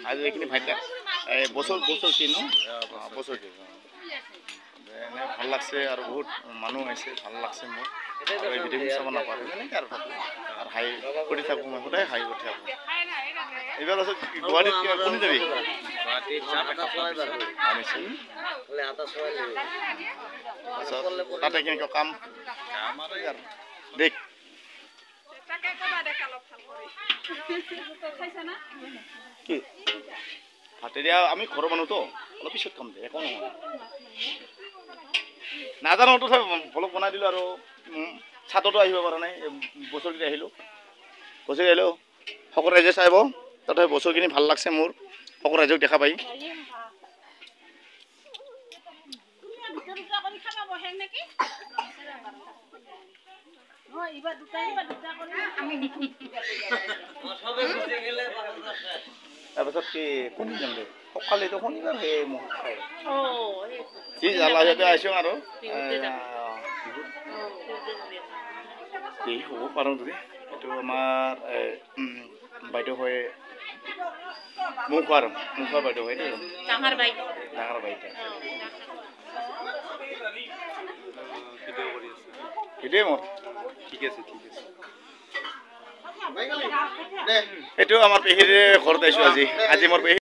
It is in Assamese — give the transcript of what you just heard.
আজি এইখিনি ভাইটা বছৰ কি ন বছৰ কি এনে ভাল লাগছে আৰু বহুত মানুহ আহিছে ভাল লাগছে মোৰ আৰু এই ভিডিঅ'খিনি চাব নাপাৰে এনেকৈ আৰু থাকোঁ আৰু হাই কৰি থাকোঁ মই সদায় হাই কৰি থাকোঁ এইবাৰ আছোঁ গুৱাহাটীত কোনে যাবি তাতে কেনেকুৱা কাম দেখ কি ভাতেৰিয়া আমি ঘৰৰ মানুহতো অলপ পিছত খাম দে একো নহয় নাজানো তথাপি ভলক বনাই দিলোঁ আৰু ছাদতো আহিব পৰা নাই বছৰকেইটা আহিলোঁ সকলো ৰাইজে চাব তথাপি বছৰখিনি ভাল লাগছে মোৰ সকলো ৰাইজক দেখা পাই তাৰপাছত কি কোন যাম দে সকালেতো শনিবাৰ সেই মোক খাই যি জ্বালা যাতে আহিছোঁ আৰু কি হ'ব পাৰোঁ যদি এইটো আমাৰ বাইদেউ হয় মুখৰ বাইদেউ হয় দেই ডাঙৰ বাইদেউ ভিডিঅ' মোৰ ঠিক আছে এইটো আমাৰ পেহীৰ ঘৰত আহিছোঁ আজি মোৰ পেহী